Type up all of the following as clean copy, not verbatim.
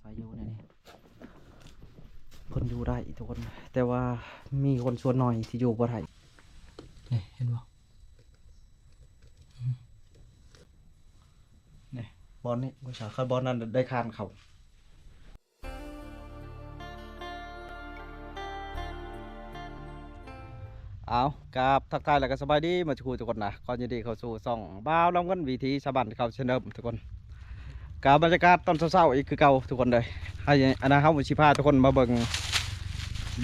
ศัยอยู่ในนี้คนอยู่ได้ทุกคนแต่ว่ามีคนส่วนหน่อยที่อยู่บ่ได้นี่เห็นบ่นี่บอลนี่ผู้ชายเขาบอลนั้นได้คานเขาเอากราบทักทายแล้วก็สบายดีมาทุกทุกคนนะก่อนยินดีเข้าสู่ช่องบ่าวลำเงินวิถีชาวบ้านเขาเชนเดิมทุกคนกาบบรรยากาศตอนเช้าๆอีกคือเก่าทุกคนเลยให้อนาคตวิชิพาทุกคนมาเบิ่ง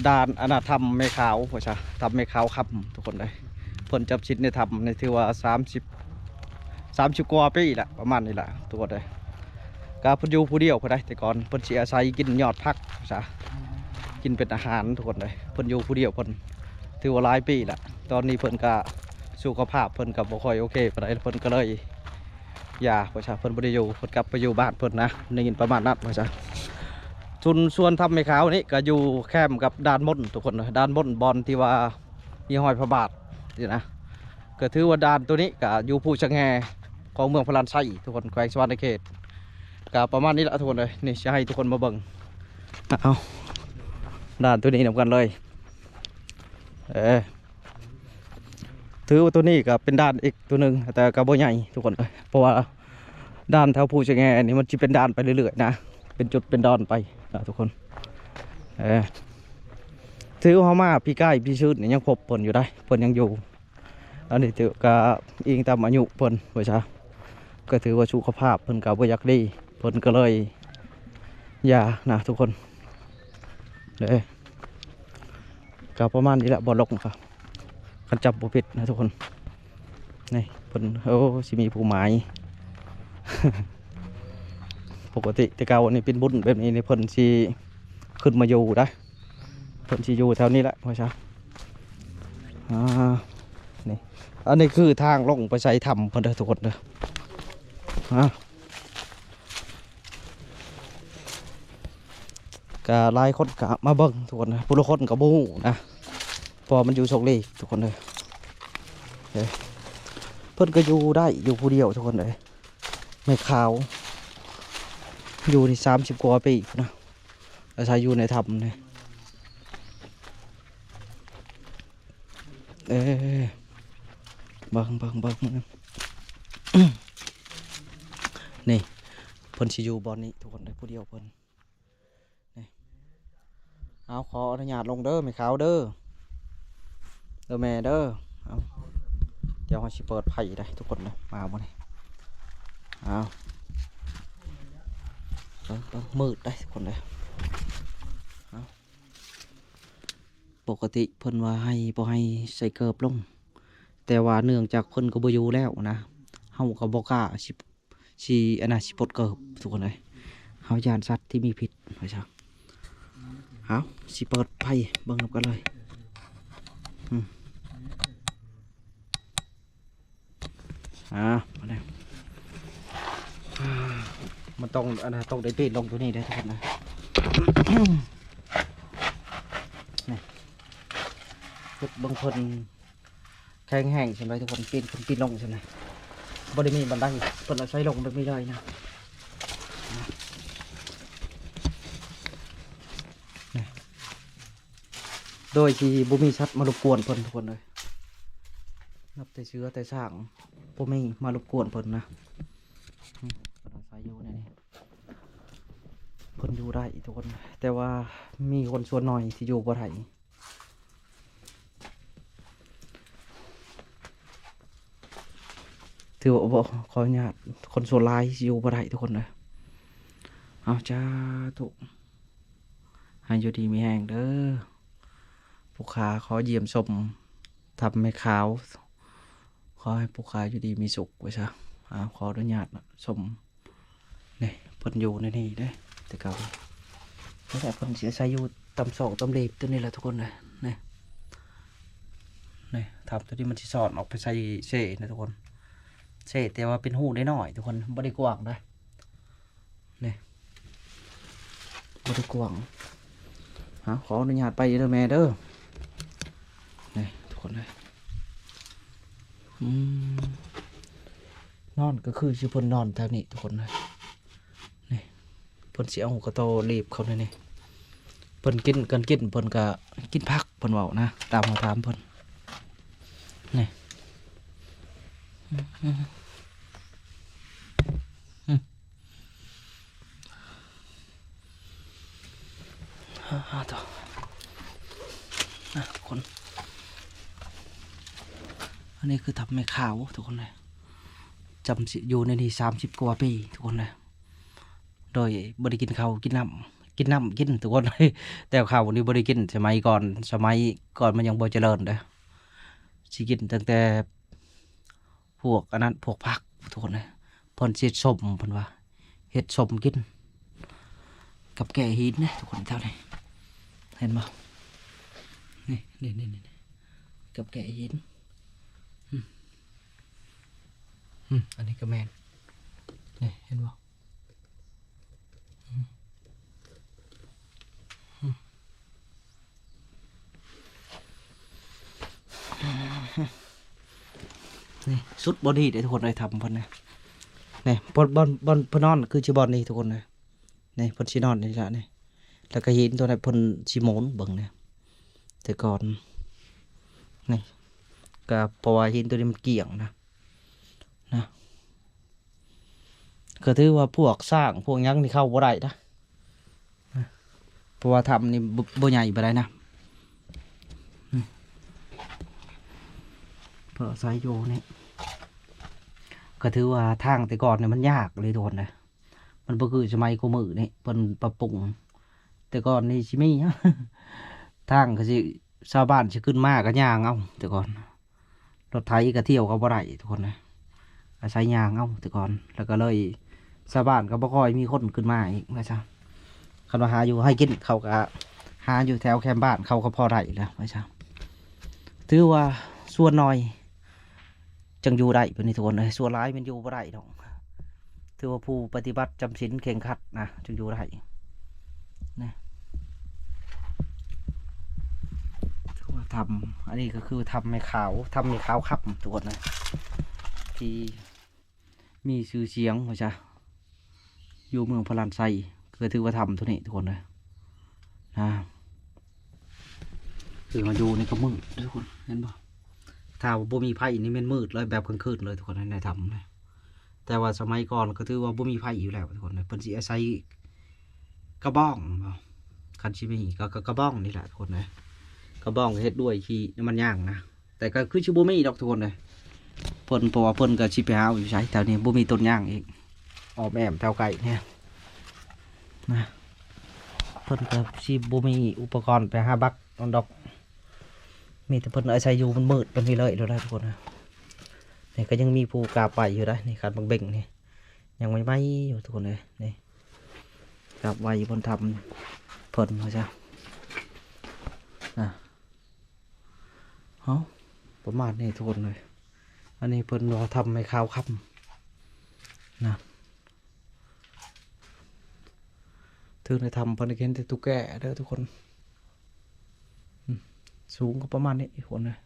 ด่านอนาธรรมเมขาวผู้ชายทำเมขาวครับทุกคนเลยเพิ่นจับชิดในทำในถือว่า30กว่าปีละประมาณนี้แหละทุกคนเลยกาเพิ่นอยู่ผู้เดียวเพิ่นได้แต่ก่อนเพิ่นสิอาศัยกินยอดผักผู้ชายกินเป็นอาหารทุกคนเลยเพิ่นอยู่ผู้เดียวเพิ่นถือว่าหลายปีละตอนนี้เพิ่นก็สุขภาพเพิ่นก็บ่ค่อยโอเคปานใดเพิ่นก็เลยอย่าประชาเพิ่นบ่ได้อยู่เพิ่นกลับไปอยู่บ้านเพิ่นนะได้ยินประมาณนั้นประชาส่วนทำไม่ขาวนี่ก็อยู่แคมกับด้านบนทุกคนนะด้านบนบอลที่ว่ามีหอยพระบาทนี่นะก็ถือว่าด้านตัวนี้ก็อยู่ผู้ชะแงของเมืองพลานไส้ทุกคนแขวงสวรรณเขตก็ประมาณนี้ละทุกคนเลยนี่จะให้ทุกคนมาเบิ่งเอาด้านตัวนี้นำกันเลยถือว่าตัวนี้ก็เป็นด้านอีกตัวหนึ่งแต่ก็บ่ใหญ่ทุกคนเลยเพราะว่าด้านแถวภูชะแงนี่มันจะเป็นด้านไปเรื่อยๆนะเป็นจุดเป็นดอนไปนะทุกคนถือว่ามาพี่ใกล้พี่ชื่นนี่ยังพบเพิ่นอยู่ได้เพิ่นยังอยู่อันนี้ถือก็อิงตามอายุเพิ่นว่าซะก็ถือว่าสุขภาพเพิ่นก็บ่อยากดีเพิ่นก็เลยอย่านะทุกคนก็ประมาณนี้แหละบ่ลงครับคันจับบ่ผิดนะทุกคนนี่เพิ่นสิมีผู้หมาย ปกติแต่เก่านี่เป็นบุญแบบนี้นี่เพิ่นสิขึ้นมาอยู่ได้เพิ่นสิอยู่แถวนี้แหละพ่อช้างนี่อันนี้คือทางลงไปใส่ถ้ำเพิ่นเด้อทุกคนเด้อก็หลายคนก็มาเบิ่งทุกคนนะผู้ละคนก็บ่ฮู้นะพอมันอยู่โชคดีทุกคนเลยเพิ่นก็อยู่ได้อยู่ผู้เดียวทุกคนเลยไม่ขาวอยู่ที่30 กว่าปีนะอาศัยอยู่ในถ้ำเนี่ยเบิ่งนี่เพิ่นสิอยู่บอนนี้ทุกคนได้ผู้เดียวเพิ่นนี่เอาขออนุญาตลงเด้อไม่ขาวเด้อแม่เด้อเอาเดี๋ยวเราสิเปิดไผ่ได้ทุกคนเลยมาบ่นี่เอามืดได้ทุกคนเลยปกติเพิ่นว่าให้บ่ให้ใส่เกิบลงแต่ว่าเนื่องจากเพิ่นก็บ่อยู่แล้วนะเฮาก็บ่กล้าสิอันน่ะสิปลดเกิบทุกคนเลยเฮาย่านสัตว์ที่มีพิษว่าซั่นเอาสิเปิดไผ่เบิ่งกันเลยมาแล้วมันต้องอันน่ะต้องได้ปีนลงตัวนี้ได้ทุกคนนะจุดบางคนแข็งแห้งใช่ไหมทุกคนปีนลงใช่ไหมบริมีบันไดเปิดเราใช้ลงแบบไม่ได้นะโดยที่บุมีชัดมารบกวนเพิ่นทุกคนเลยนับแต่เชื้อแต่สร้างบุมีมารบกวนเพิ่นนะเราใช้อยู่ในนี้เพิ่นอยู่ได้ทุกคนแต่ว่ามีคนส่วนหน่อยที่อยู่บ่ได้ถือว่าบอกขออนุญาตคนโซลายอยู่บ่ได้ทุกคนเลยเอาจ้าถูกให้อยู่ดีมีแห้งเด้อผู้ค้าขอเยี่ยมชมทำไม่ขาวขอให้ผู้ค้าอยู่ดีมีสุขไว้ซะขออนุญาตชมนี่เพิ่นอยู่ในนี่ได้แต่เก่าแต่เพิ่นเสียใจอยู่ตำศอกตำเล็บตัวนี้แหละทุกคนเลยนี่ทำตัวนี้มันที่สอดออกไปใส่เซ่นะทุกคนเศษแต่ว่าเป็นหูได้หน่อยทุกคนบริกว่างได้เนี่ยบริกว่างขออนุญาตไปเด้อแม่เด้อนี่ทุกคนเลยนอนก็คือชิพนนอนแถวนี้ทุกคนเลยนี่เพิ่ พิ่นสิเอากระโตรีบเขานี่เพิ่นกินกันกินเพิ่นก็กินผักเพิ่นเว้านะตามมาถามเพิ่นนี่ต่อคนอันนี้คือทำไม่ขาวทุกคนเลยจำอยู่ในนี้30 กว่าปีทุกคนเลยโดยบริกินข้าวกินน้ำกินทุกคนเลยแต่ข้าววันนี้บริกินสมัยก่อนมันยังบ่เจริญเด้อสิกินตั้งแต่พวกอันนั้นพวกผักทุกคนเลยเพิ่นสิเฮ็ดส้มเพิ่นว่าเฮ็ดส้มกินกับแกะหินนะทุกคนเท่านี้เห็นบ่นี่กับแกะหินอันนี้ก็แมนนี่เห็นบ่นี่สุดบอดี้ทุกคนเลยทำเพิ่นนะนี่บอลพนอนคือชื่อบอลนี่ทุกคนเลยนี่เพิ่นชินอนนี่ละนี่แล้วก็หินตัวนี้เพิ่นชิโมนเบิ่งเนี่ยแต่ก่อนนี่ก็เพราะว่าหินตัวนี้มันเกี่ยงนะก็ถือว่าพวกสร้างพวกยังนี่เข้าบ่ได้นะเพราะว่าทำนี่บ่ใหญ่ไปได้นะเพราะสายโยนี่ก็ถือว่าทางแต่ก่อนเนี่ยมันยากเลยทุกคนนะมันบ่คือสมัยกูมือนี่เพิ่นปรับปรุงแต่ก่อนนี่สิมีทางก็สิชาวบ้านสิขึ้นมาก็ย่างเอาแต่ก่อนรถไถก็เที่ยวก็บ่ได้ทุกคนนะอาศัยย่างเอาแต่ก่อนแล้วก็เลยชาวบ้านก็บ่ค่อยมีคนขึ้นมาอีกว่าซั่นคันว่าหาอยู่ให้กินเขาก็หาอยู่แถวแคมป์บ้านเขาก็พอได้แล้วว่าซั่นถือว่าส่วนน้อยจังอยู่ได้เป็นทุกคนเลยส่วนร้ายมันอยู่บ่ได้ดอกถือว่าผู้ปฏิบัติจำศีลเข่งขัดนะจึงอยู่ได้นะถือว่าทำอันนี้ก็คือทำไม่ขาวขับทุกคนนะที่มีชื่อเสียงว่าจ้ะอยู่เมืองพลานไซก็ถือว่าทำทุกนี้ทุกคนเลยนะคือมาอยู่ในก็มืดทุกคนเห็นป่ะถ้าบ่มีไผ่นี่มันมืดเลยแบบกลางคืนเลยทุกคนในทำนะแต่ว่าสมัยก่อนก็ถือว่าบ่มีไผ่อยู่แล้วทุกคนเพิ่นสิอาศัยกระบ้องคันชิมีก็กระบ้องนี่แหละทุกคนนะกระบ้องเฮ็ดด้วยขี้น้ำมันย่างนะแต่ก็คือชิบ่มีดอกทุกคนเลยเพิ่นเพราะว่าเพิ่นก็สิไปหาอยู่ใช้แถวนี้บ่มีต้นย่างอีกออกแอมแถวไก่เนี่ยนะเพิ่นก็สิบ่มีอุปกรณ์ไปหาบักดอกมีแต่เพิ่นอาศัยอยู่มันมืดมันมีเลยทุกคนนะนี่ก็ยังมีผู้กาไปอยู่ได้นี่ขาดบางเบ่งนี่ยังไม่อยู่ทุกคนเลยนี่กาบไว้บนทำเพิ่นมาจ้ะประมาณนี้ทุกคนเลยอันนี้เพิ่นรอทำไม่ข้าวค่ำนะถึงได้ทำเพิ่นเห็นแต่ตุ๊กแกเด้อทุกคนสูงก็ประมาณนี้ทุกคนเลย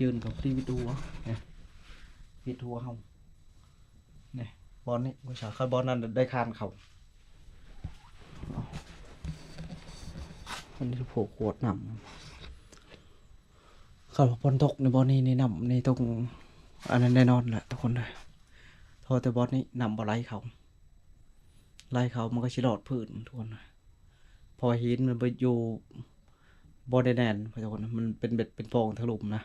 ยืนกับที่วิดูเนี่ยวิดูเขาเนี่ยบอลนี่ภาษาคาร์บอนนั้นได้คานเขามันจะโผล่ขวดหนำเขาบอลตกในบอลนี้ในหนำในตรงอันนั้นแน่นอนแหละทุกคนเลยโทษแต่บอลนี้หนำบอลไล่เขามันก็ชิลอดพื้นทุกคนพอหินมันไปอยู่บอลแน่นทุกคนมันเป็นเบ็ดเป็นฟองถล่มนะ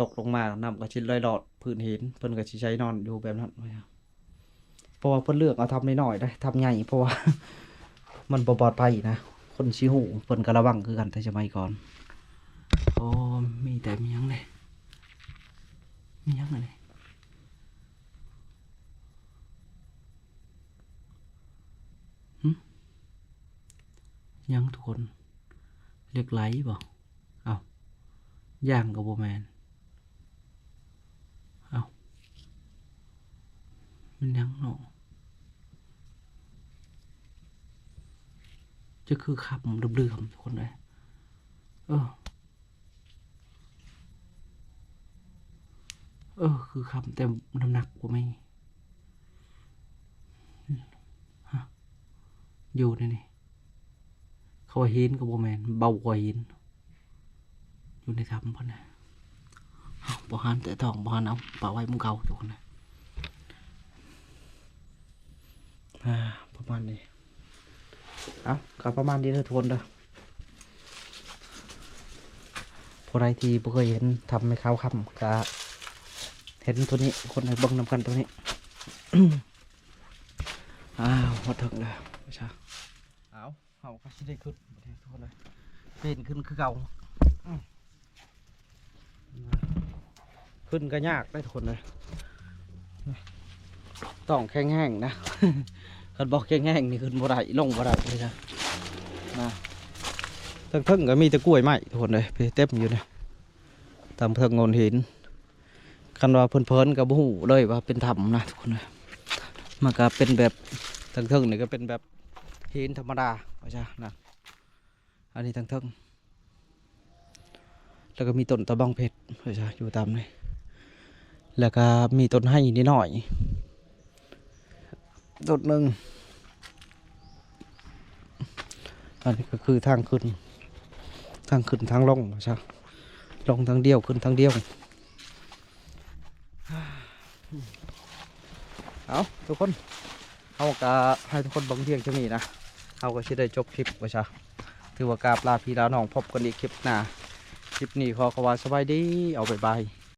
ตกลงมานำก็ชิลอยหลอดพื้นหินเพิ่นก็ชิใช้นอนอยู่แบบนั้นเพราะว่าเพิ่นเลือกเอาทำน้อยได้ทำใหญ่เพราะว่ามันปลอดภัยนะคนชี้หูเพิ่นก็ระวังคือกันแต่สมัยก่อนโอ้มีแต่มียังเลยยังทุกคนเรียกไหลบ่เอาย่างกับโบแมนเอามันยังเนาะจะคือขับดื้อๆทุกคนเลยคือขับแต่น้ำหนักกว่าไม่ อยู่นี่เขาว่าหินกับโบแมนเบากว่าหินอยู่ในถ้ำพ่อนะบ่หันแต่ทองบ่หันเอาป่าไว้มุงเก่าทุกคนนะประมาณนี้เอาก็ประมาณนี้เลยทุกคนเด้อผู้ใดที่บ่เคยเห็นทำให้เขาคำก็เห็นตัวนี้คนให้เบิ่งนำกันตัวนี้ มาถึงแล้วไม่ใช่เอาก็สิได้ขึ้นทุกคนเลยเป็นขึ้นคือเก่าขึ้นก็ยากได้ทุกคนเลยต้องแข็งแห้งนะ คันบอกแข็งแห้งนี่ขึ้นบ่ได้ลงบ่ได้เลยจ้ะนะทั้งก็มีแต่กล้วยไม้ทุกคนเลยไปเต็มอยู่เนี่ยตามเพิ่งโงนหินคันว่าเพลินๆกับหูเลยว่าเป็นถ้ำนะทุกคนเลยมันก็เป็นแบบทั้งนี่ก็เป็นแบบหินธรรมดาไม่ใช่นะอันนี้ทั้งแล้วก็มีต้นตะบังเพชรไม่ใช่อยู่ตามนี่แล้วก็มีต้นไม้นิดหน่อยต้นหนึ่งอันนี้ก็คือทางขึ้นทางลงใช่ลงทางเดียวขึ้นทางเดียวเอาทุกคนเอาก็ให้ทุกคนบังเทียงจะมีนะเอาก็จะได้จบคลิปว่าใช่ถือว่ากราบลาพี่ลาน้องพบกันอีกคลิปหน้าคลิปนี้ขอว่าสบายดีเอาบ๊ายบาย